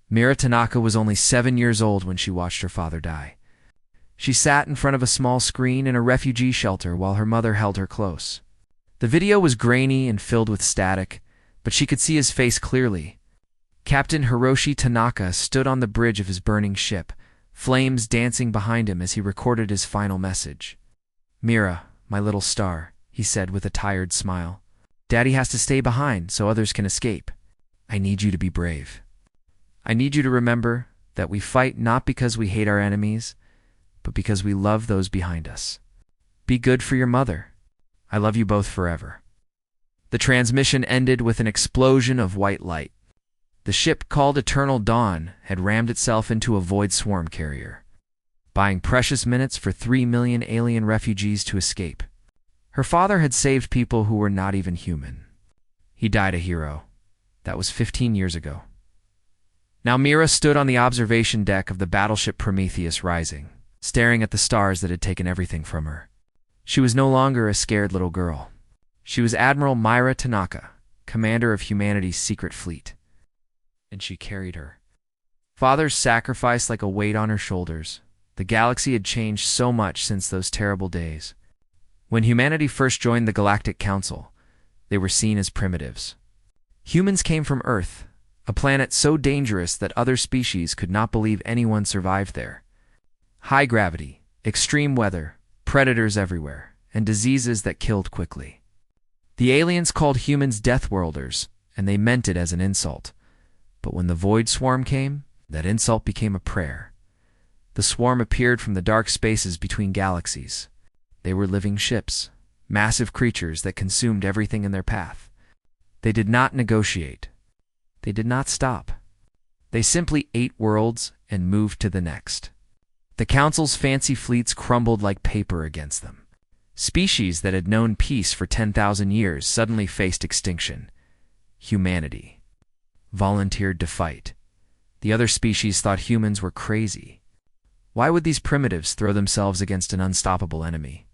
Mira Tanaka was only 7 years old when she watched her father die. She sat in front of a small screen in a refugee shelter while her mother held her close. The video was grainy and filled with static, but she could see his face clearly. Captain Hiroshi Tanaka stood on the bridge of his burning ship, flames dancing behind him as he recorded his final message. "Mira, my little star," he said with a tired smile. "Daddy has to stay behind so others can escape. I need you to be brave. I need you to remember that we fight not because we hate our enemies, but because we love those behind us. Be good for your mother. I love you both forever." The transmission ended with an explosion of white light. The ship called Eternal Dawn had rammed itself into a void swarm carrier, buying precious minutes for 3 million alien refugees to escape. Her father had saved people who were not even human. He died a hero. That was 15 years ago. Now Mira stood on the observation deck of the battleship Prometheus Rising, staring at the stars that had taken everything from her. She was no longer a scared little girl. She was Admiral Mira Tanaka, commander of humanity's secret fleet. And she carried her father's sacrifice like a weight on her shoulders. The galaxy had changed so much since those terrible days. When humanity first joined the Galactic Council, they were seen as primitives. Humans came from Earth, a planet so dangerous that other species could not believe anyone survived there. High gravity, extreme weather, predators everywhere, and diseases that killed quickly. The aliens called humans Deathworlders, and they meant it as an insult. But when the Void Swarm came, that insult became a prayer. The swarm appeared from the dark spaces between galaxies. They were living ships, massive creatures that consumed everything in their path. They did not negotiate. They did not stop. They simply ate worlds and moved to the next. The Council's fancy fleets crumbled like paper against them. Species that had known peace for 10,000 years suddenly faced extinction. Humanity volunteered to fight. The other species thought humans were crazy. Why would these primitives throw themselves against an unstoppable enemy?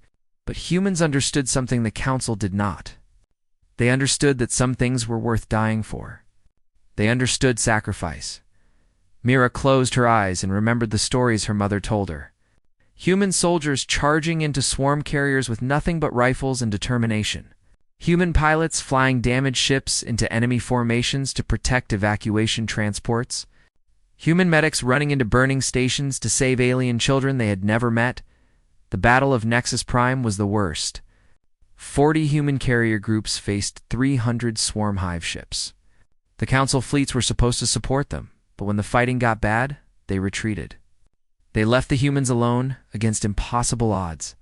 But humans understood something the Council did not. They understood that some things were worth dying for. They understood sacrifice. Mira closed her eyes and remembered the stories her mother told her. Human soldiers charging into swarm carriers with nothing but rifles and determination. Human pilots flying damaged ships into enemy formations to protect evacuation transports. Human medics running into burning stations to save alien children they had never met. The Battle of Nexus Prime was the worst. 40 human carrier groups faced 300 swarm hive ships. The Council fleets were supposed to support them, but when the fighting got bad, they retreated. They left the humans alone against impossible odds.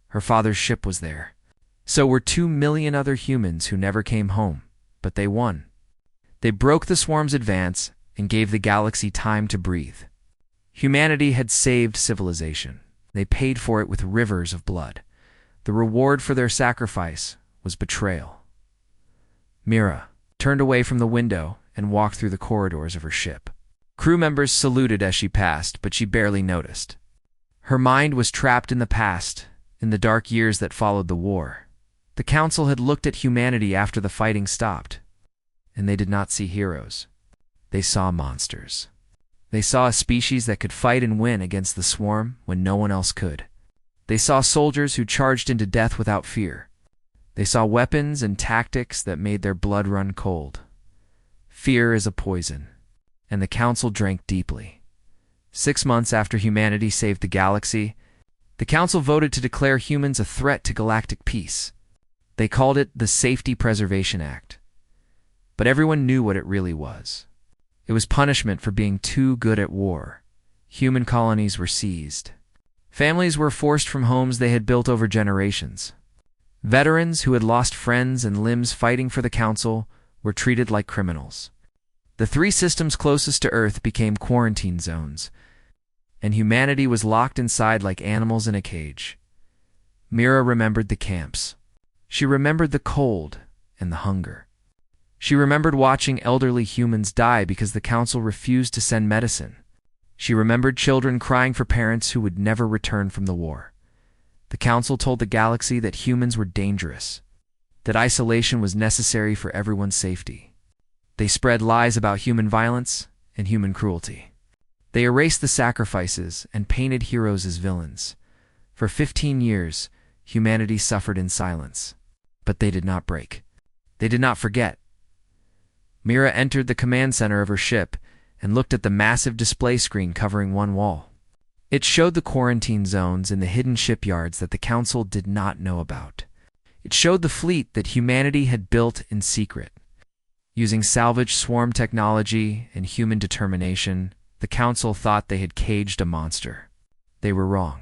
Her father's ship was there. So were 2 million other humans who never came home, but they won. They broke the swarm's advance and gave the galaxy time to breathe. Humanity had saved civilization. They paid for it with rivers of blood. The reward for their sacrifice was betrayal. Mira turned away from the window and walked through the corridors of her ship. Crew members saluted as she passed, but she barely noticed. Her mind was trapped in the past, in the dark years that followed the war. The Council had looked at humanity after the fighting stopped, and they did not see heroes. They saw monsters. They saw a species that could fight and win against the swarm when no one else could. They saw soldiers who charged into death without fear. They saw weapons and tactics that made their blood run cold. Fear is a poison, and the Council drank deeply. 6 months after humanity saved the galaxy, the Council voted to declare humans a threat to galactic peace. They called it the Safety Preservation Act. But everyone knew what it really was. It was punishment for being too good at war. Human colonies were seized. Families were forced from homes they had built over generations. Veterans who had lost friends and limbs fighting for the Council were treated like criminals. The 3 systems closest to Earth became quarantine zones, and humanity was locked inside like animals in a cage. Mira remembered the camps. She remembered the cold and the hunger. She remembered watching elderly humans die because the Council refused to send medicine. She remembered children crying for parents who would never return from the war. The Council told the galaxy that humans were dangerous, that isolation was necessary for everyone's safety. They spread lies about human violence and human cruelty. They erased the sacrifices and painted heroes as villains. For 15 years, humanity suffered in silence. But they did not break. They did not forget. Mira entered the command center of her ship and looked at the massive display screen covering one wall. It showed the quarantine zones in the hidden shipyards that the Council did not know about. It showed the fleet that humanity had built in secret. Using salvage swarm technology and human determination, the Council thought they had caged a monster. They were wrong.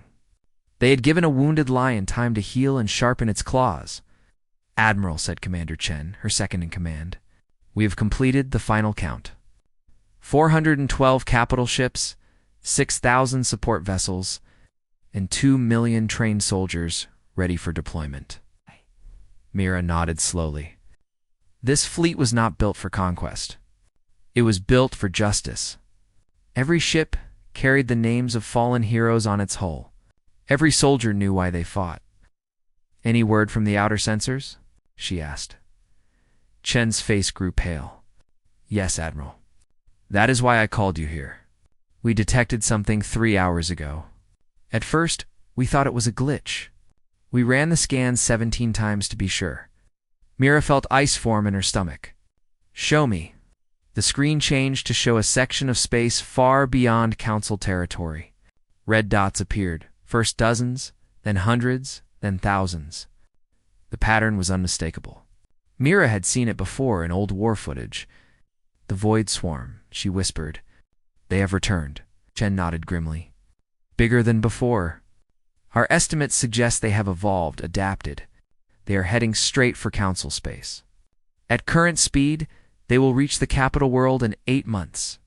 They had given a wounded lion time to heal and sharpen its claws. "Admiral," said Commander Chen, her second-in-command, "we have completed the final count. 412 capital ships, 6,000 support vessels, and 2 million trained soldiers ready for deployment." Mira nodded slowly. This fleet was not built for conquest. It was built for justice. Every ship carried the names of fallen heroes on its hull. Every soldier knew why they fought. "Any word from the outer sensors?" she asked. Chen's face grew pale. "Yes, Admiral. That is why I called you here. We detected something 3 hours ago. At first, we thought it was a glitch. We ran the scans 17 times to be sure." Mira felt ice form in her stomach. "Show me." The screen changed to show a section of space far beyond Council territory. Red dots appeared, first dozens, then hundreds, then thousands. The pattern was unmistakable. Mira had seen it before in old war footage. "The Void Swarm," she whispered. "They have returned." Chen nodded grimly. "Bigger than before. Our estimates suggest they have evolved, adapted. They are heading straight for Council space. At current speed, they will reach the capital world in 8 months."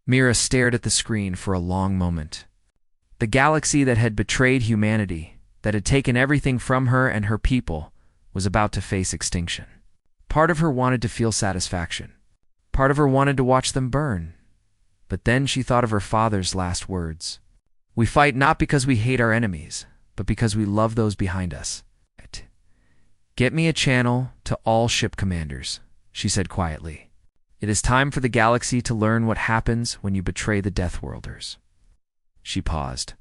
Mira stared at the screen for a long moment. The galaxy that had betrayed humanity, that had taken everything from her and her people, was about to face extinction. Part of her wanted to feel satisfaction. Part of her wanted to watch them burn. But then she thought of her father's last words. "We fight not because we hate our enemies, but because we love those behind us." "Get me a channel to all ship commanders," she said quietly. "It is time for the galaxy to learn what happens when you betray the Deathworlders." She paused,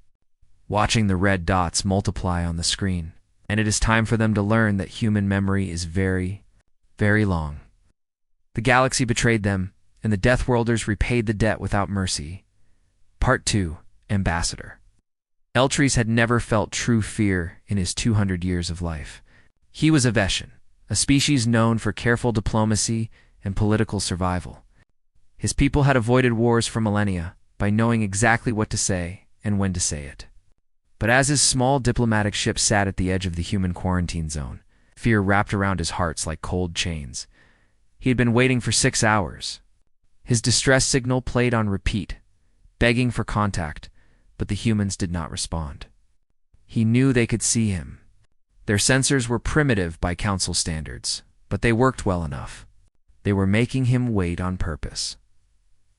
watching the red dots multiply on the screen. "And it is time for them to learn that human memory is very, very long. The galaxy betrayed them, and the Deathworlders repaid the debt without mercy." Part 2. Ambassador. Eltries had never felt true fear in his 200 years of life. He was a Veshan, a species known for careful diplomacy and political survival. His people had avoided wars for millennia by knowing exactly what to say and when to say it. But as his small diplomatic ship sat at the edge of the human quarantine zone, fear wrapped around his heart like cold chains. He had been waiting for 6 hours. His distress signal played on repeat, begging for contact, but the humans did not respond. He knew they could see him. Their sensors were primitive by Council standards, but they worked well enough. They were making him wait on purpose.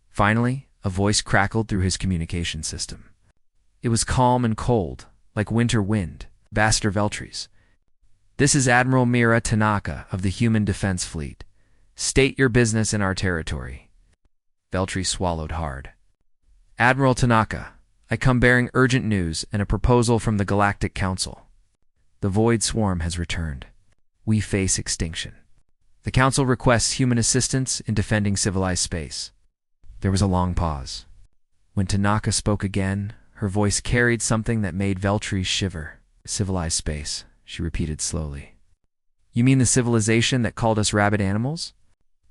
Finally, a voice crackled through his communication system. It was calm and cold, like winter wind. "Ambassador Veltries. This is Admiral Mira Tanaka of the Human Defense Fleet. State your business in our territory." Veltries swallowed hard. "Admiral Tanaka, I come bearing urgent news and a proposal from the Galactic Council. The Void Swarm has returned. We face extinction. The Council requests human assistance in defending civilized space." There was a long pause. When Tanaka spoke again, her voice carried something that made Veltries shiver. "Civilized space," she repeated slowly. "You mean the civilization that called us rabid animals?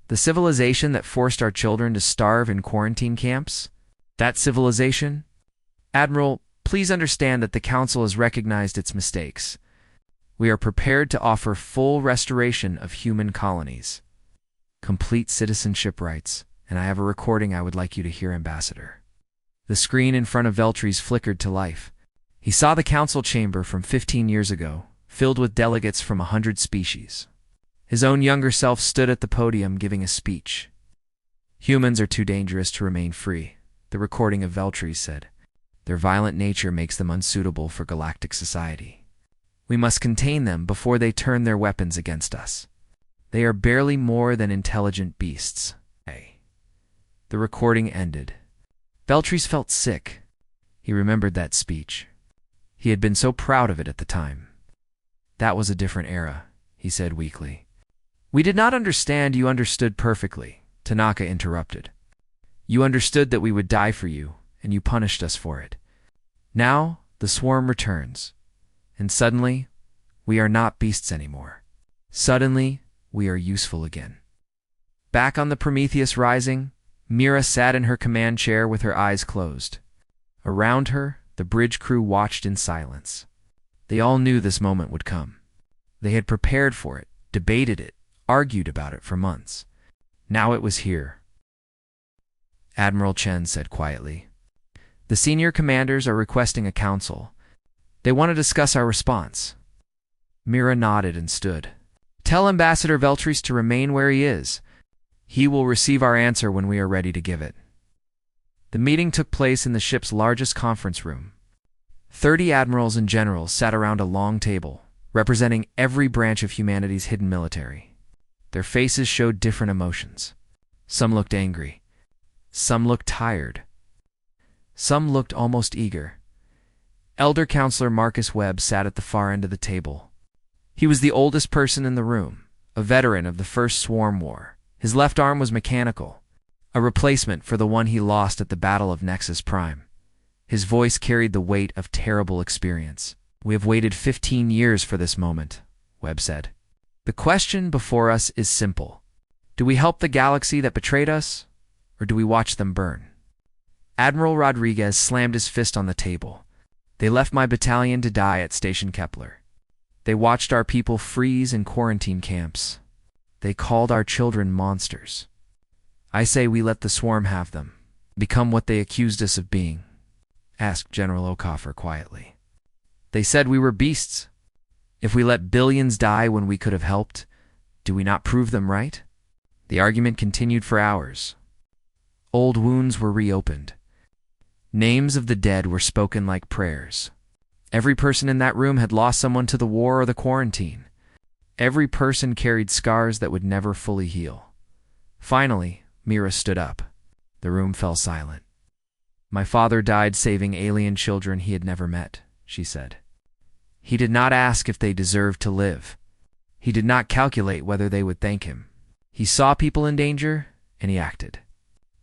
The civilization that forced our children to starve in quarantine camps? That civilization? Admiral, please understand that the Council has recognized its mistakes. We are prepared to offer full restoration of human colonies. Complete citizenship rights, and I have a recording I would like you to hear, Ambassador." The screen in front of Veltries flickered to life. He saw the Council chamber from 15 years ago, filled with delegates from 100 species. His own younger self stood at the podium giving a speech. "Humans are too dangerous to remain free," the recording of Veltries said. "Their violent nature makes them unsuitable for galactic society. We must contain them before they turn their weapons against us. They are barely more than intelligent beasts. The recording ended. Beltries felt sick. He remembered that speech. He had been so proud of it at the time. That was a different era, he said weakly. We did not understand. You understood perfectly, Tanaka interrupted. You understood that we would die for you, and you punished us for it. Now, the swarm returns. And suddenly, we are not beasts anymore. Suddenly, we are useful again. Back on the Prometheus Rising, Mira sat in her command chair with her eyes closed. Around her, the bridge crew watched in silence. They all knew this moment would come. They had prepared for it, debated it, argued about it for months. Now it was here. Admiral Chen said quietly, "The senior commanders are requesting a council. They want to discuss our response." Mira nodded and stood. "Tell Ambassador Veltries to remain where he is. He will receive our answer when we are ready to give it." The meeting took place in the ship's largest conference room. 30 admirals and generals sat around a long table, representing every branch of humanity's hidden military. Their faces showed different emotions. Some looked angry. Some looked tired. Some looked almost eager. Elder Counselor Marcus Webb sat at the far end of the table. He was the oldest person in the room, a veteran of the First Swarm War. His left arm was mechanical, a replacement for the one he lost at the Battle of Nexus Prime. His voice carried the weight of terrible experience. "We have waited 15 years for this moment," Webb said. "The question before us is simple. Do we help the galaxy that betrayed us, or do we watch them burn?" Admiral Rodriguez slammed his fist on the table. "They left my battalion to die at Station Kepler. They watched our people freeze in quarantine camps. They called our children monsters. I say we let the swarm have them, become what they accused us of being," asked General O'Coffer quietly. "They said we were beasts. If we let billions die when we could have helped, do we not prove them right?" The argument continued for hours. Old wounds were reopened. Names of the dead were spoken like prayers. Every person in that room had lost someone to the war or the quarantine. Every person carried scars that would never fully heal. Finally, Mira stood up. The room fell silent. "My father died saving alien children he had never met," she said. "He did not ask if they deserved to live. He did not calculate whether they would thank him. He saw people in danger, and he acted.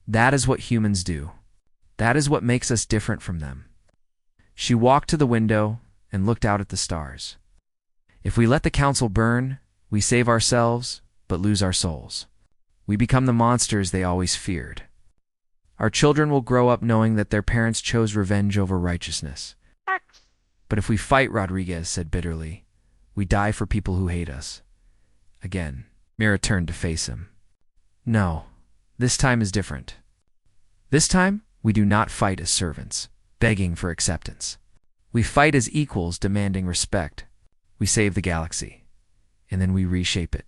That is what humans do. That is what makes us different from them." She walked to the window and looked out at the stars. "If we let the council burn, we save ourselves, but lose our souls. We become the monsters they always feared. Our children will grow up knowing that their parents chose revenge over righteousness. But if we fight," Rodriguez said bitterly, "we die for people who hate us." Again, Mira turned to face him. "No, this time is different. This time, we do not fight as servants, begging for acceptance. We fight as equals demanding respect. We save the galaxy, and then we reshape it.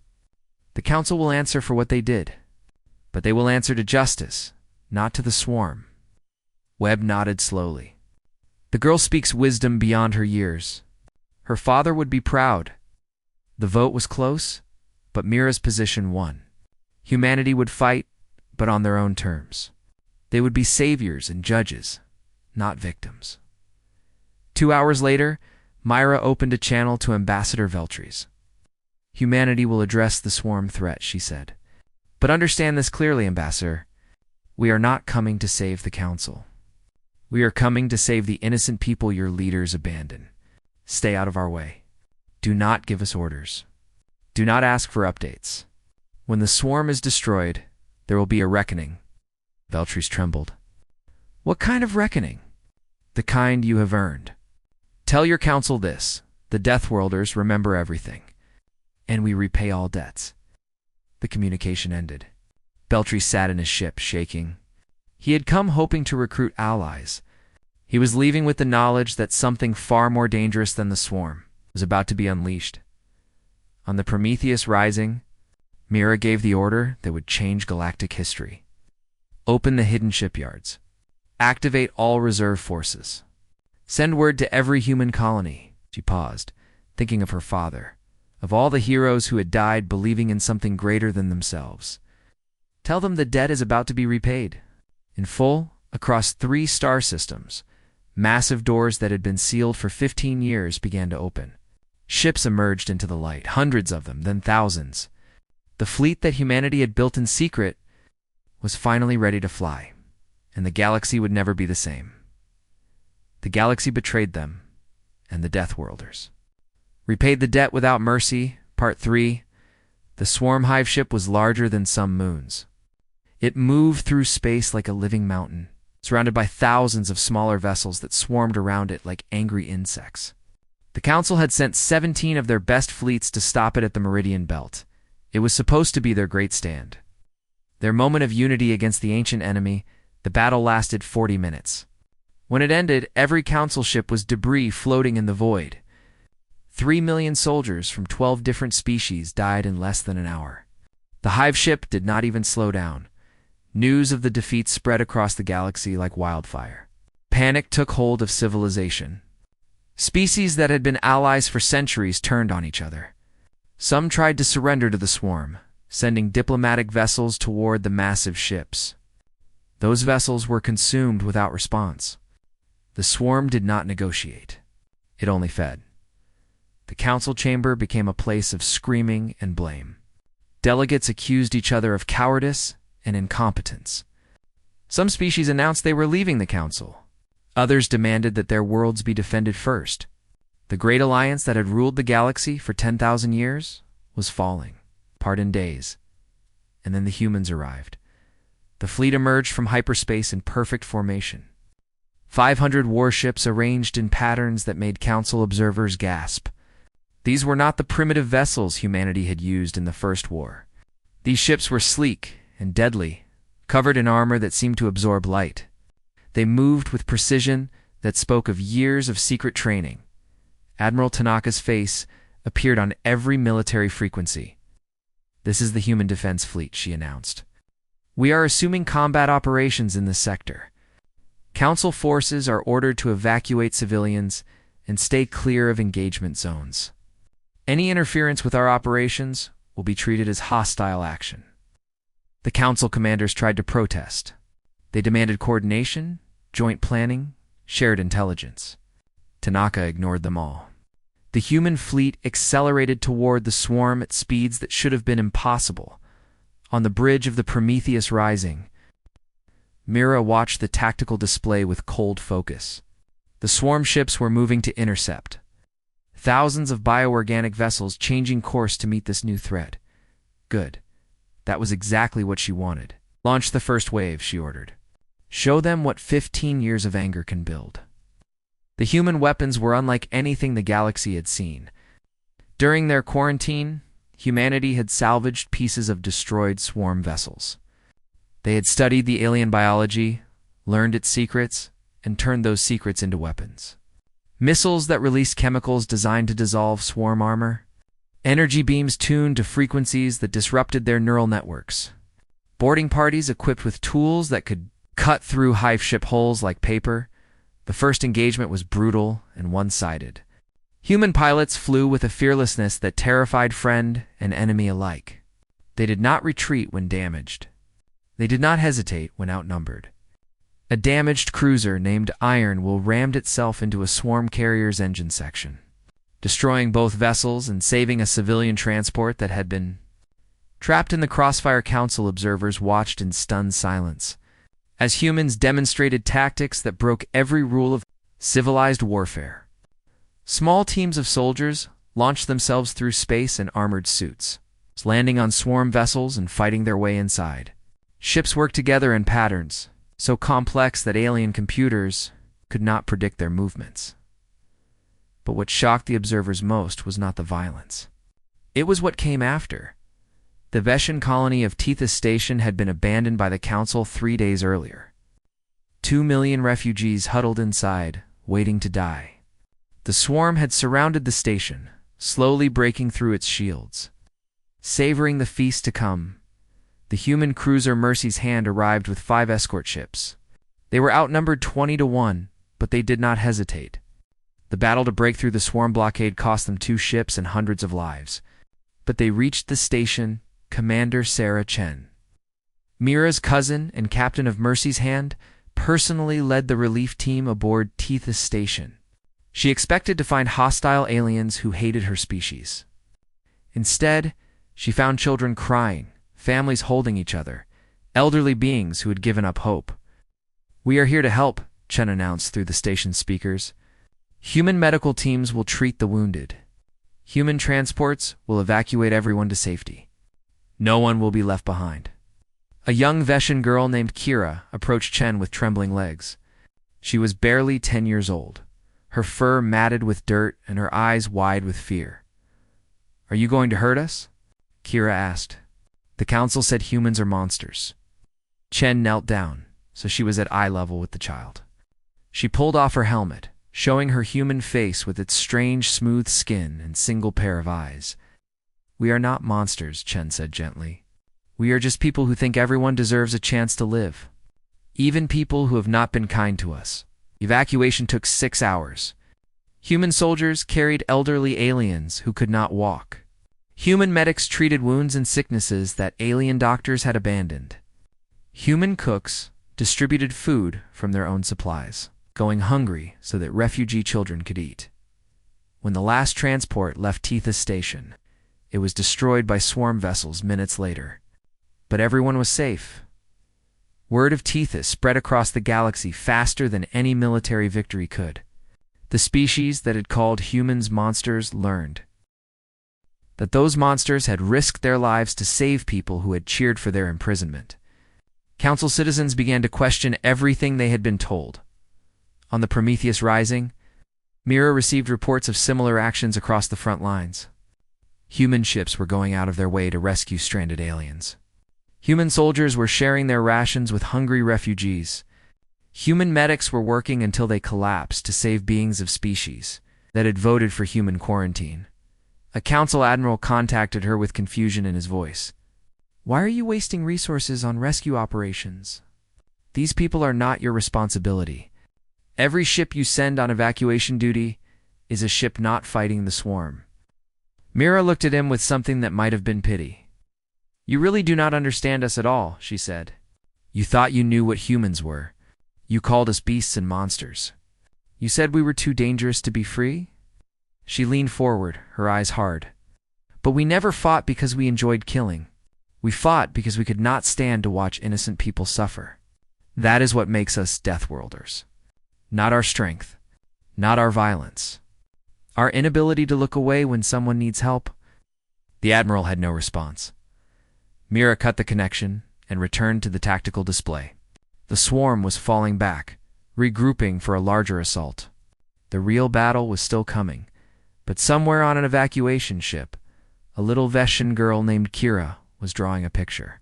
The council will answer for what they did, but they will answer to justice, not to the swarm." Webb nodded slowly. "The girl speaks wisdom beyond her years. Her father would be proud. The vote was close, but Mira's position won. Humanity would fight, but on their own terms. They would be saviors and judges, not victims." 2 hours later, Myra opened a channel to Ambassador Veltries. "Humanity will address the swarm threat," she said. "But understand this clearly, Ambassador. We are not coming to save the Council. We are coming to save the innocent people your leaders abandon. Stay out of our way. Do not give us orders. Do not ask for updates. When the swarm is destroyed, there will be a reckoning." Veltries trembled. "What kind of reckoning?" "The kind you have earned. Tell your council this: the Deathworlders remember everything, and we repay all debts." The communication ended. Beltries sat in his ship, shaking. He had come hoping to recruit allies. He was leaving with the knowledge that something far more dangerous than the swarm was about to be unleashed. On the Prometheus Rising, Mira gave the order that would change galactic history. "Open the hidden shipyards. Activate all reserve forces. Send word to every human colony." She paused, thinking of her father, of all the heroes who had died believing in something greater than themselves. "Tell them the debt is about to be repaid. In full, across 3 star systems, massive doors that had been sealed for 15 years began to open. Ships emerged into the light, hundreds of them, then thousands. The fleet that humanity had built in secret was finally ready to fly, and the galaxy would never be the same. The galaxy betrayed them, and the Deathworlders repaid the debt without mercy. Part 3. The swarm hive ship was larger than some moons. It moved through space like a living mountain, surrounded by thousands of smaller vessels that swarmed around it like angry insects. The Council had sent 17 of their best fleets to stop it at the Meridian Belt. It was supposed to be their great stand. Their moment of unity against the ancient enemy. The battle lasted 40 minutes. When it ended, every Council ship was debris floating in the void. 3 million soldiers from 12 different species died in less than an hour. The hive ship did not even slow down. News of the defeat spread across the galaxy like wildfire. Panic took hold of civilization. Species that had been allies for centuries turned on each other. Some tried to surrender to the swarm, sending diplomatic vessels toward the massive ships. Those vessels were consumed without response. The swarm did not negotiate. It only fed. The council chamber became a place of screaming and blame. Delegates accused each other of cowardice and incompetence. Some species announced they were leaving the council. Others demanded that their worlds be defended first. The great alliance that had ruled the galaxy for 10,000 years was falling, apart in days. And then the humans arrived. The fleet emerged from hyperspace in perfect formation. 500 warships arranged in patterns that made council observers gasp. These were not the primitive vessels humanity had used in the First War. These ships were sleek and deadly, covered in armor that seemed to absorb light. They moved with precision that spoke of years of secret training. Admiral Tanaka's face appeared on every military frequency. "This is the Human Defense Fleet," she announced. "We are assuming combat operations in this sector. Council forces are ordered to evacuate civilians and stay clear of engagement zones. Any interference with our operations will be treated as hostile action." The council commanders tried to protest. They demanded coordination, joint planning, shared intelligence. Tanaka ignored them all. The human fleet accelerated toward the swarm at speeds that should have been impossible. On the bridge of the Prometheus Rising, Mira watched the tactical display with cold focus. The swarm ships were moving to intercept. Thousands of bioorganic vessels changing course to meet this new threat. Good. That was exactly what she wanted. "Launch the first wave," she ordered. "Show them what 15 years of anger can build." The human weapons were unlike anything the galaxy had seen. During their quarantine, humanity had salvaged pieces of destroyed swarm vessels. They had studied the alien biology, learned its secrets, and turned those secrets into weapons. Missiles that released chemicals designed to dissolve swarm armor. Energy beams tuned to frequencies that disrupted their neural networks. Boarding parties equipped with tools that could cut through hive ship hulls like paper. The first engagement was brutal and one-sided. Human pilots flew with a fearlessness that terrified friend and enemy alike. They did not retreat when damaged. They did not hesitate when outnumbered. A damaged cruiser named Iron Will rammed itself into a swarm carrier's engine section, destroying both vessels and saving a civilian transport that had been trapped in the crossfire. Council observers watched in stunned silence as humans demonstrated tactics that broke every rule of civilized warfare. Small teams of soldiers launched themselves through space in armored suits, landing on swarm vessels and fighting their way inside. Ships worked together in patterns so complex that alien computers could not predict their movements. But what shocked the observers most was not the violence. It was what came after. The Veshan colony of Tethys Station had been abandoned by the Council 3 days earlier. 2 million refugees huddled inside, waiting to die. The swarm had surrounded the station, slowly breaking through its shields. Savoring the feast to come, the human cruiser Mercy's Hand arrived with 5 escort ships. They were outnumbered 20-1, but they did not hesitate. The battle to break through the swarm blockade cost them 2 ships and hundreds of lives. But they reached the station. Commander Sarah Chen Mira's cousin and captain of Mercy's Hand personally led the relief team aboard Tethys Station. She expected to find hostile aliens who hated her species. Instead, she found children crying, families holding each other, elderly beings who had given up hope. "We are here to help," Chen announced through the station speakers. "Human medical teams will treat the wounded. Human transports will evacuate everyone to safety. No one will be left behind." A young Veshan girl named Kira approached Chen with trembling legs. She was barely 10 years old, her fur matted with dirt and her eyes wide with fear. "Are you going to hurt us?" Kira asked. "The council said humans are monsters." Chen knelt down, so she was at eye level with the child. She pulled off her helmet, showing her human face with its strange smooth skin and single pair of eyes. "We are not monsters," Chen said gently. "We are just people who think everyone deserves a chance to live. Even people who have not been kind to us." Evacuation took 6 hours. Human soldiers carried elderly aliens who could not walk. Human medics treated wounds and sicknesses that alien doctors had abandoned. Human cooks distributed food from their own supplies, going hungry so that refugee children could eat. When the last transport left Tethys Station, it was destroyed by swarm vessels minutes later. But everyone was safe. Word of Tethys spread across the galaxy faster than any military victory could. The species that had called humans monsters learned that those monsters had risked their lives to save people who had cheered for their imprisonment. Council citizens began to question everything they had been told. On the Prometheus Rising, Mira received reports of similar actions across the front lines. Human ships were going out of their way to rescue stranded aliens. Human soldiers were sharing their rations with hungry refugees. Human medics were working until they collapsed to save beings of species that had voted for human quarantine. A council admiral contacted her with confusion in his voice. "Why are you wasting resources on rescue operations? These people are not your responsibility. Every ship you send on evacuation duty is a ship not fighting the swarm." Mira looked at him with something that might have been pity. "You really do not understand us at all," she said. "You thought you knew what humans were. You called us beasts and monsters. You said we were too dangerous to be free?" She leaned forward, her eyes hard. "But we never fought because we enjoyed killing. We fought because we could not stand to watch innocent people suffer. That is what makes us Deathworlders. Not our strength, not our violence. Our inability to look away when someone needs help." The Admiral had no response. Mira cut the connection and returned to the tactical display. The swarm was falling back, regrouping for a larger assault. The real battle was still coming, but somewhere on an evacuation ship, a little Veshan girl named Kira was drawing a picture.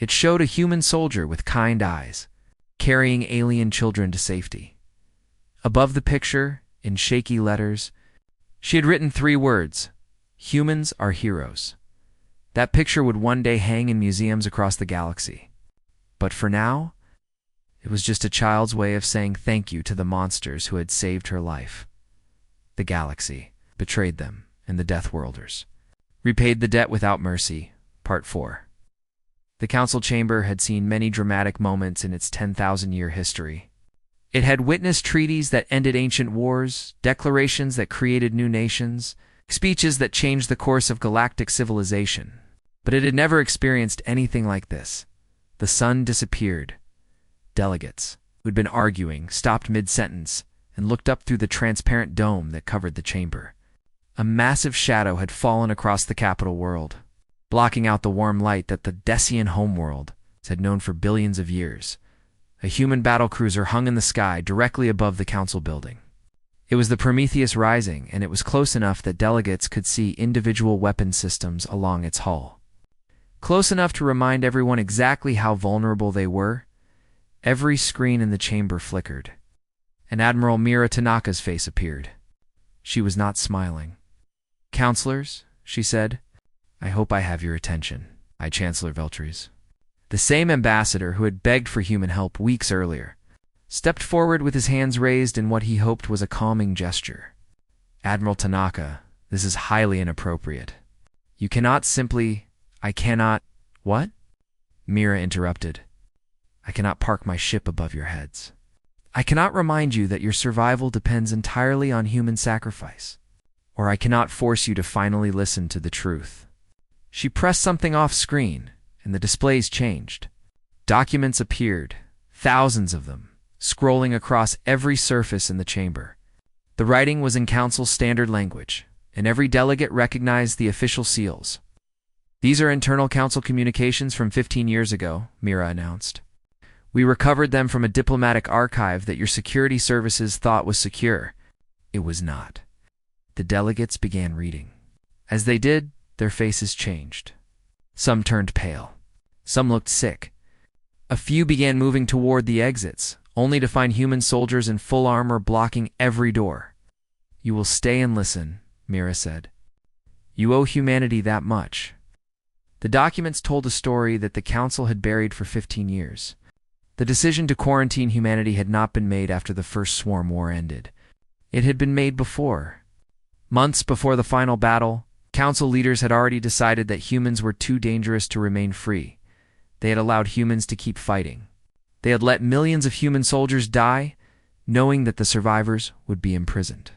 It showed a human soldier with kind eyes, carrying alien children to safety. Above the picture, in shaky letters, she had written 3 words: "Humans are heroes." That picture would one day hang in museums across the galaxy. But for now, it was just a child's way of saying thank you to the monsters who had saved her life. The galaxy betrayed them, and the Deathworlders repaid the debt without mercy. Part 4. The council chamber had seen many dramatic moments in its 10,000-year history. It had witnessed treaties that ended ancient wars, declarations that created new nations, speeches that changed the course of galactic civilization. But it had never experienced anything like this. The sun disappeared. Delegates, who had been arguing, stopped mid-sentence and looked up through the transparent dome that covered the chamber. A massive shadow had fallen across the capital world, blocking out the warm light that the Decian homeworld had known for billions of years. A human battlecruiser hung in the sky directly above the council building. It was the Prometheus Rising, and it was close enough that delegates could see individual weapon systems along its hull. Close enough to remind everyone exactly how vulnerable they were. Every screen in the chamber flickered, and Admiral Mira Tanaka's face appeared. She was not smiling. "Counselors," she said, "I hope I have your attention. I Chancellor Veltries." The same ambassador who had begged for human help weeks earlier stepped forward with his hands raised in what he hoped was a calming gesture. "Admiral Tanaka, this is highly inappropriate. You cannot simply... I cannot..." "What?" Mira interrupted. I cannot park my ship above your heads. I cannot remind you that your survival depends entirely on human sacrifice. Or I cannot force you to finally listen to the truth. She pressed something off screen, and the displays changed. Documents appeared, thousands of them, scrolling across every surface in the chamber. The writing was in Council's standard language, and every delegate recognized the official seals. These are internal Council communications from 15 years ago, Mira announced. We recovered them from a diplomatic archive that your security services thought was secure. It was not. The delegates began reading. As they did, their faces changed. Some turned pale. Some looked sick. A few began moving toward the exits, only to find human soldiers in full armor blocking every door. You will stay and listen, Mira said. You owe humanity that much. The documents told a story that the Council had buried for 15 years. The decision to quarantine humanity had not been made after the first swarm war ended. It had been made before. Months before the final battle, Council leaders had already decided that humans were too dangerous to remain free. They had allowed humans to keep fighting. They had let millions of human soldiers die, knowing that the survivors would be imprisoned.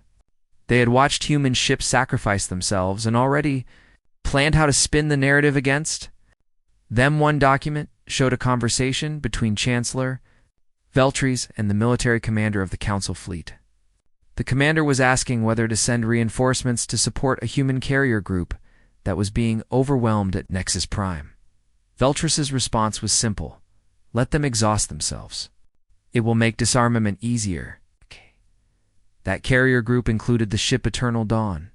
They had watched human ships sacrifice themselves and already planned how to spin the narrative against them. One document showed a conversation between Chancellor Veltries and the military commander of the Council fleet. The commander was asking whether to send reinforcements to support a human carrier group that was being overwhelmed at Nexus Prime. Veltris's response was simple. Let them exhaust themselves. It will make disarmament easier. That carrier group included the ship Eternal Dawn.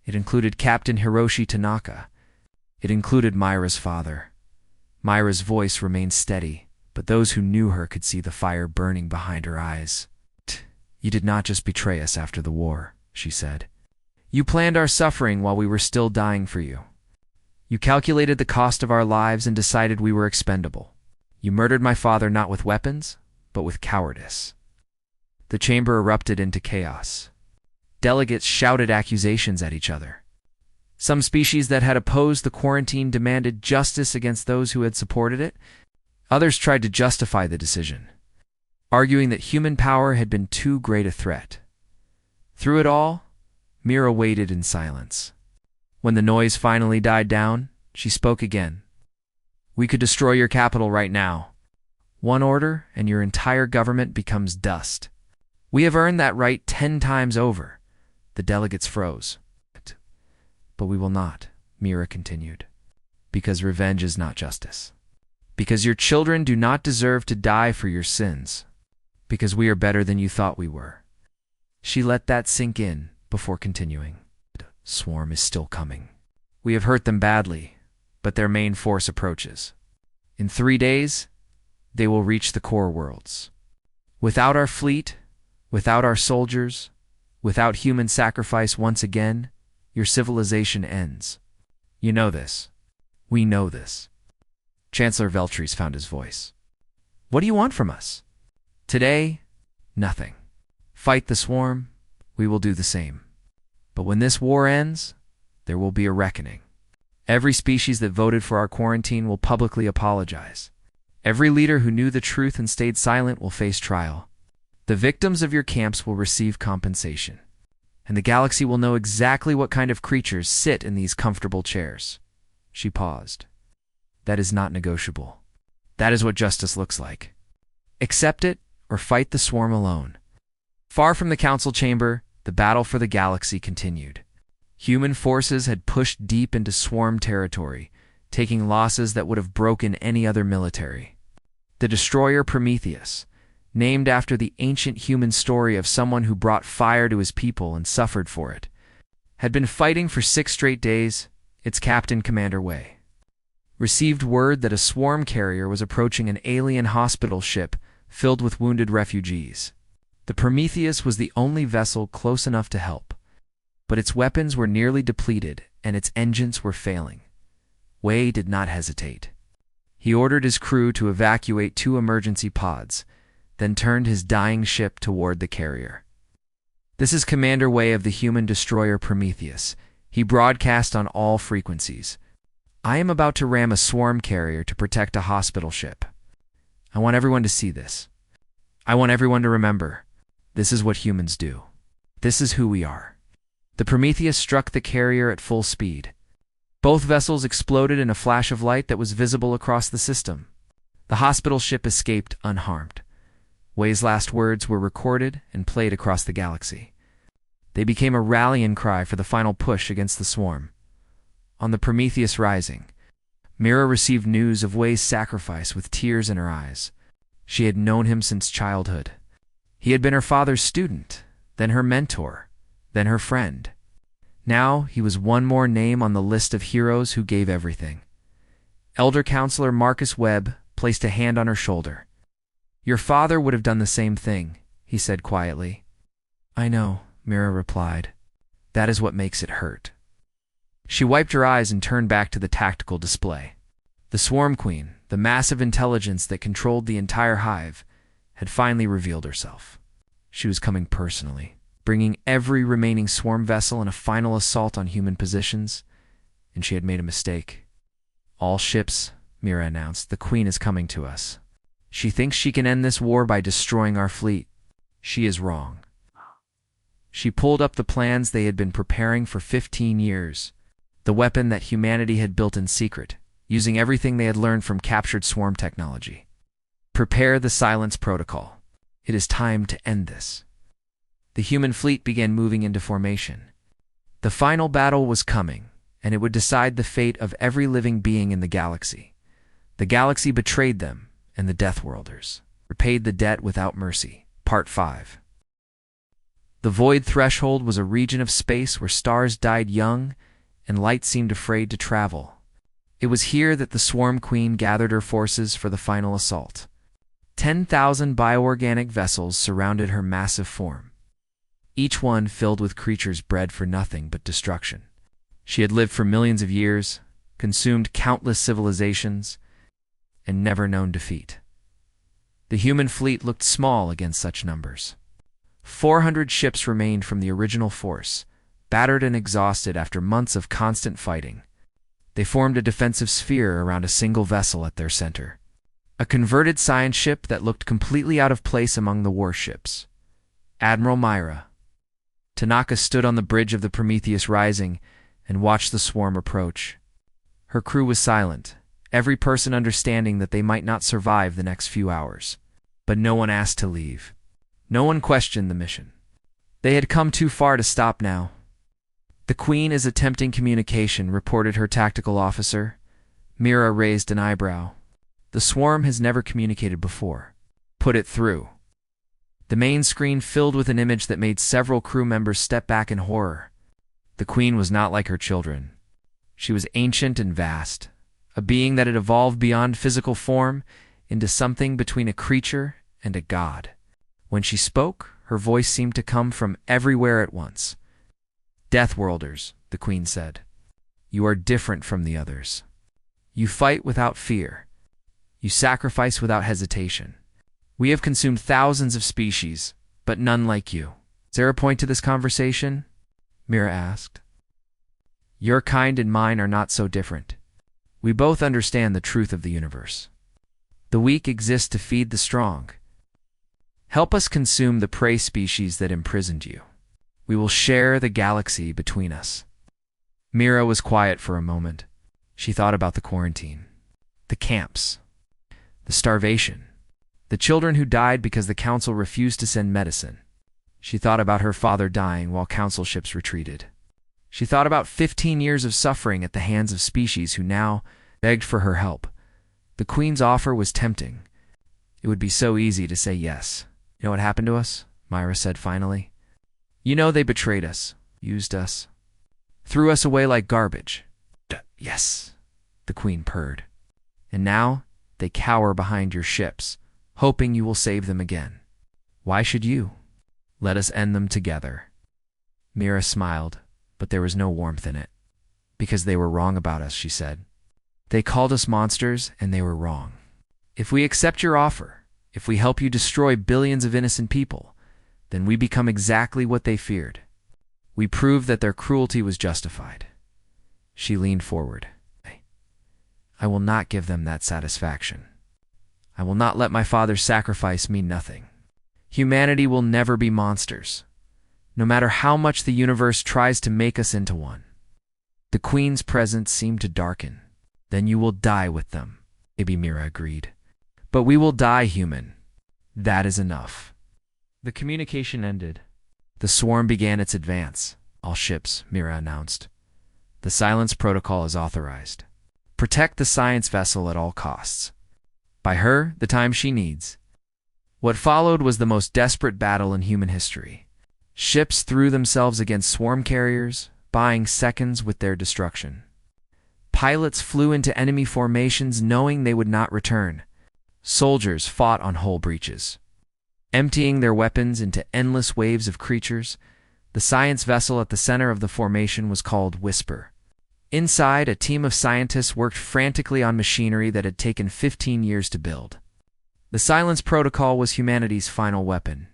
It included Captain Hiroshi Tanaka. It included Myra's father. Myra's voice remained steady, but those who knew her could see the fire burning behind her eyes. You did not just betray us after the war, she said. You planned our suffering while we were still dying for you. You calculated the cost of our lives and decided we were expendable. You murdered my father not with weapons, but with cowardice. The chamber erupted into chaos. Delegates shouted accusations at each other. Some species that had opposed the quarantine demanded justice against those who had supported it. Others tried to justify the decision, arguing that human power had been too great a threat. Through it all, Mira waited in silence. When the noise finally died down, she spoke again. We could destroy your capital right now. One order, and your entire government becomes dust. We have earned that right 10 times over. The delegates froze. But we will not, Mira continued. Because revenge is not justice. Because your children do not deserve to die for your sins. Because we are better than you thought we were. She let that sink in before continuing. Swarm is still coming. We have hurt them badly, but their main force approaches. In 3 days, they will reach the core worlds. Without our fleet, without our soldiers, without human sacrifice once again, your civilization ends. You know this. We know this. Chancellor Veltries found his voice. What do you want from us? Today, nothing. Fight the swarm, we will do the same. But when this war ends, there will be a reckoning. Every species that voted for our quarantine will publicly apologize. Every leader who knew the truth and stayed silent will face trial. The victims of your camps will receive compensation. And the galaxy will know exactly what kind of creatures sit in these comfortable chairs. She paused. That is not negotiable. That is what justice looks like. Accept it or fight the swarm alone. Far from the council chamber, the battle for the galaxy continued. Human forces had pushed deep into swarm territory, taking losses that would have broken any other military. The destroyer Prometheus, named after the ancient human story of someone who brought fire to his people and suffered for it, had been fighting for 6 straight days, its captain Commander Wei. Received word that a swarm carrier was approaching an alien hospital ship filled with wounded refugees. The Prometheus was the only vessel close enough to help, but its weapons were nearly depleted and its engines were failing. Wei did not hesitate. He ordered his crew to evacuate 2 emergency pods, then turned his dying ship toward the carrier. This is Commander Wei of the human destroyer Prometheus. He broadcast on all frequencies. I am about to ram a swarm carrier to protect a hospital ship. I want everyone to see this. I want everyone to remember, this is what humans do. This is who we are. The Prometheus struck the carrier at full speed. Both vessels exploded in a flash of light that was visible across the system. The hospital ship escaped unharmed. Wei's last words were recorded and played across the galaxy. They became a rallying cry for the final push against the swarm. On the Prometheus rising, Mira received news of Wei's sacrifice with tears in her eyes. She had known him since childhood. He had been her father's student, then her mentor, then her friend. Now he was one more name on the list of heroes who gave everything. Elder Counselor Marcus Webb placed a hand on her shoulder. "Your father would have done the same thing," he said quietly. "I know," Mira replied. "That is what makes it hurt." She wiped her eyes and turned back to the tactical display. The Swarm Queen, the massive intelligence that controlled the entire hive, had finally revealed herself. She was coming personally, bringing every remaining swarm vessel in a final assault on human positions, and she had made a mistake. "All ships," Mira announced, "the Queen is coming to us. She thinks she can end this war by destroying our fleet. She is wrong." She pulled up the plans they had been preparing for 15 years, the weapon that humanity had built in secret, using everything they had learned from captured swarm technology. "Prepare the silence protocol. It is time to end this." The human fleet began moving into formation. The final battle was coming, and it would decide the fate of every living being in the galaxy. The galaxy betrayed them, and the Deathworlders repaid the debt without mercy. Part 5. The Void Threshold was a region of space where stars died young and light seemed afraid to travel. It was here that the Swarm Queen gathered her forces for the final assault. 10,000 bioorganic vessels surrounded her massive form, each one filled with creatures bred for nothing but destruction. She had lived for millions of years, consumed countless civilizations, and never known defeat. The human fleet looked small against such numbers. 400 ships remained from the original force, battered and exhausted after months of constant fighting. They formed a defensive sphere around a single vessel at their center, a converted science ship that looked completely out of place among the warships. Admiral Myra. Tanaka stood on the bridge of the Prometheus Rising and watched the swarm approach. Her crew was silent, every person understanding that they might not survive the next few hours. But no one asked to leave. No one questioned the mission. They had come too far to stop now. "The Queen is attempting communication," reported her tactical officer. Mira raised an eyebrow. "The swarm has never communicated before. Put it through." The main screen filled with an image that made several crew members step back in horror. The Queen was not like her children. She was ancient and vast, a being that had evolved beyond physical form into something between a creature and a god. When she spoke, her voice seemed to come from everywhere at once. "Deathworlders," the Queen said. "You are different from the others. You fight without fear. You sacrifice without hesitation. We have consumed thousands of species, but none like you." "Is there a point to this conversation?" Mira asked. "Your kind and mine are not so different. We both understand the truth of the universe. The weak exist to feed the strong. Help us consume the prey species that imprisoned you. We will share the galaxy between us." Mira was quiet for a moment. She thought about the quarantine, the camps, the starvation, the children who died because the council refused to send medicine. She thought about her father dying while council ships retreated. She thought about 15 years of suffering at the hands of species who now begged for her help. The Queen's offer was tempting. It would be so easy to say yes. "You know what happened to us?" Myra said finally. "You know they betrayed us, used us, threw us away like garbage." "Yes," the Queen purred. "And now they cower behind your ships, hoping you will save them again. Why should you? Let us end them together." Mira smiled, but there was no warmth in it. "Because they were wrong about us," she said. "They called us monsters, and they were wrong. If we accept your offer, if we help you destroy billions of innocent people, then we become exactly what they feared. We prove that their cruelty was justified." She leaned forward. I will not give them that satisfaction. I will not let my father's sacrifice mean nothing. Humanity will never be monsters, no matter how much the universe tries to make us into one. The Queen's presence seemed to darken. Then you will die with them, Baby Mira agreed. But we will die human. That is enough. The communication ended. The swarm began its advance. All ships, Mira announced. The silence protocol is authorized. Protect the science vessel at all costs. Buy her the time she needs. What followed was the most desperate battle in human history. Ships threw themselves against swarm carriers, buying seconds with their destruction. Pilots flew into enemy formations knowing they would not return. Soldiers fought on hull breaches. Emptying their weapons into endless waves of creatures, the science vessel at the center of the formation was called Whisper. Inside, a team of scientists worked frantically on machinery that had taken 15 years to build. The silence protocol was humanity's final weapon,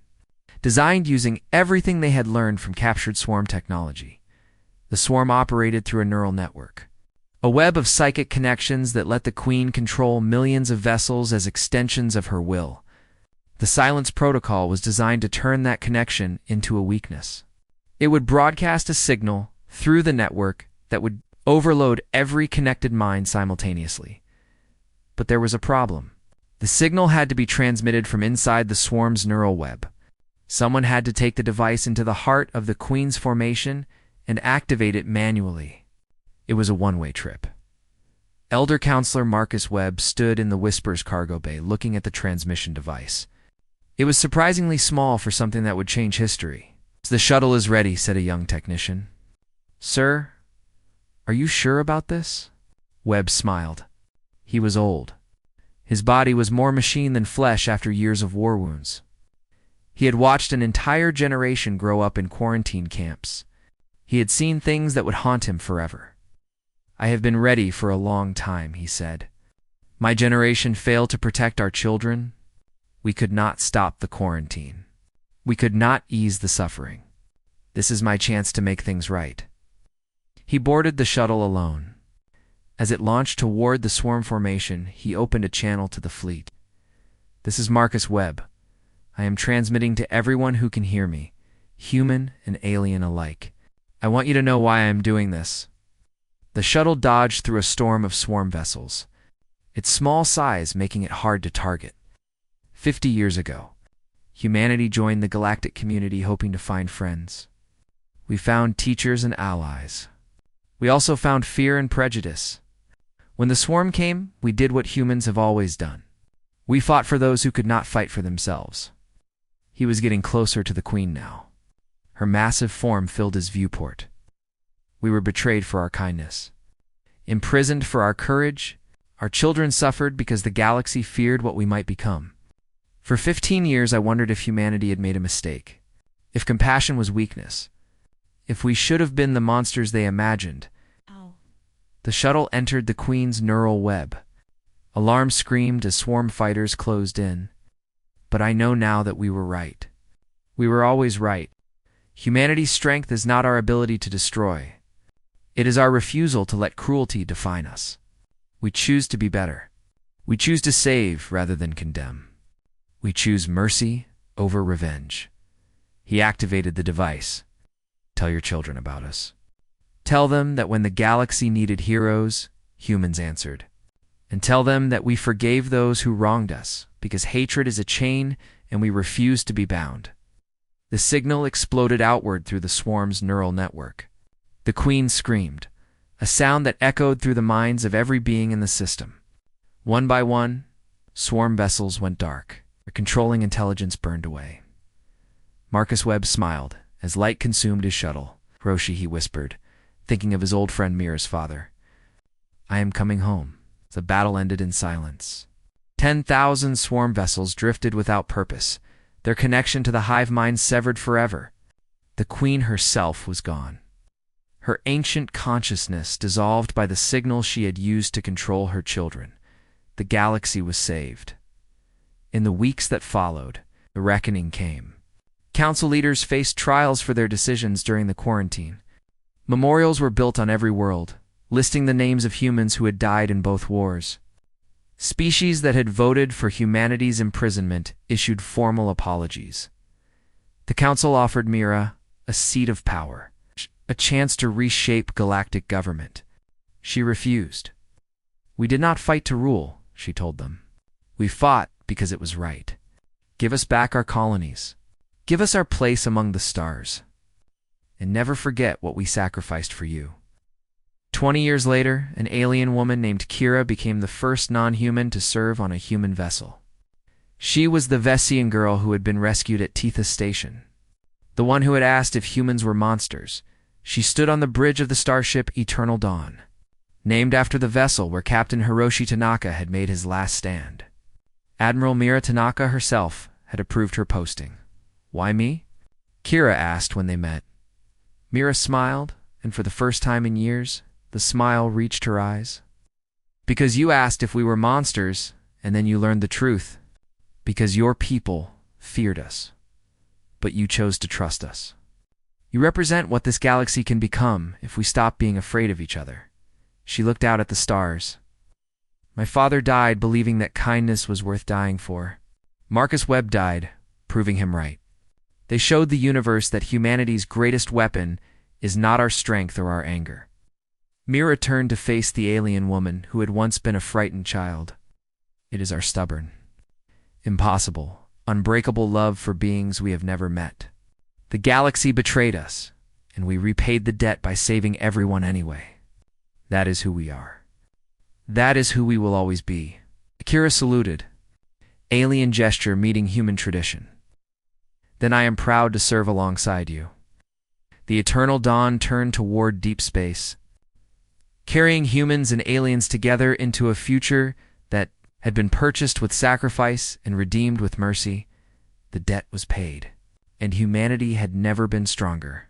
designed using everything they had learned from captured swarm technology. The swarm operated through a neural network, a web of psychic connections that let the Queen control millions of vessels as extensions of her will. The silence protocol was designed to turn that connection into a weakness. It would broadcast a signal through the network that would overload every connected mind simultaneously. But there was a problem. The signal had to be transmitted from inside the swarm's neural web. Someone had to take the device into the heart of the Queen's formation and activate it manually. It was a one-way trip. Elder Counselor Marcus Webb stood in the Whisper's cargo bay looking at the transmission device. It was surprisingly small for something that would change history. "The shuttle is ready," said a young technician. "Sir, are you sure about this?" Webb smiled. He was old. His body was more machine than flesh after years of war wounds. He had watched an entire generation grow up in quarantine camps. He had seen things that would haunt him forever. "I have been ready for a long time," he said. "My generation failed to protect our children. We could not stop the quarantine. We could not ease the suffering. This is my chance to make things right." He boarded the shuttle alone. As it launched toward the swarm formation, he opened a channel to the fleet. "This is Marcus Webb. I am transmitting to everyone who can hear me, human and alien alike. I want you to know why I am doing this." The shuttle dodged through a storm of swarm vessels, its small size making it hard to target. 50 years ago, humanity joined the galactic community hoping to find friends. We found teachers and allies. We also found fear and prejudice. When the swarm came, we did what humans have always done. We fought for those who could not fight for themselves. He was getting closer to the Queen now. Her massive form filled his viewport. We were betrayed for our kindness, imprisoned for our courage. Our children suffered because the galaxy feared what we might become. For 15 years, I wondered if humanity had made a mistake, if compassion was weakness, if we should have been the monsters they imagined. The shuttle entered the Queen's neural web. Alarms screamed as swarm fighters closed in. But I know now that we were right. We were always right. Humanity's strength is not our ability to destroy. It is our refusal to let cruelty define us. We choose to be better. We choose to save rather than condemn. We choose mercy over revenge. He activated the device. "Tell your children about us. Tell them that when the galaxy needed heroes, humans answered. And tell them that we forgave those who wronged us, because hatred is a chain and we refuse to be bound." The signal exploded outward through the swarm's neural network. The Queen screamed, a sound that echoed through the minds of every being in the system. One by one, swarm vessels went dark. Their controlling intelligence burned away. Marcus Webb smiled as light consumed his shuttle. "Roshi," he whispered, thinking of his old friend Mira's father. "I am coming home." The battle ended in silence. 10,000 swarm vessels drifted without purpose, their connection to the hive mind severed forever. The Queen herself was gone. Her ancient consciousness dissolved by the signal she had used to control her children. The galaxy was saved. In the weeks that followed, the reckoning came. Council leaders faced trials for their decisions during the quarantine. Memorials were built on every world, listing the names of humans who had died in both wars. Species that had voted for humanity's imprisonment issued formal apologies. The council offered Mira a seat of power, a chance to reshape galactic government. She refused. "We did not fight to rule," she told them. "We fought because it was right. Give us back our colonies. Give us our place among the stars. And never forget what we sacrificed for you." 20 years later, an alien woman named Kira became the first non-human to serve on a human vessel. She was the Vessian girl who had been rescued at Tethys Station, the one who had asked if humans were monsters. She stood on the bridge of the starship Eternal Dawn, named after the vessel where Captain Hiroshi Tanaka had made his last stand. Admiral Mira Tanaka herself had approved her posting. "Why me?" Kira asked when they met. Mira smiled, and for the first time in years, the smile reached her eyes. "Because you asked if we were monsters, and then you learned the truth. Because your people feared us, but you chose to trust us. You represent what this galaxy can become if we stop being afraid of each other." She looked out at the stars. "My father died believing that kindness was worth dying for. Marcus Webb died, proving him right. They showed the universe that humanity's greatest weapon is not our strength or our anger." Mira turned to face the alien woman who had once been a frightened child. "It is our stubborn, impossible, unbreakable love for beings we have never met. The galaxy betrayed us, and we repaid the debt by saving everyone anyway. That is who we are. That is who we will always be." Akira saluted, alien gesture meeting human tradition. "Then I am proud to serve alongside you." The Eternal Dawn turned toward deep space, carrying humans and aliens together into a future that had been purchased with sacrifice and redeemed with mercy. The debt was paid, and humanity had never been stronger.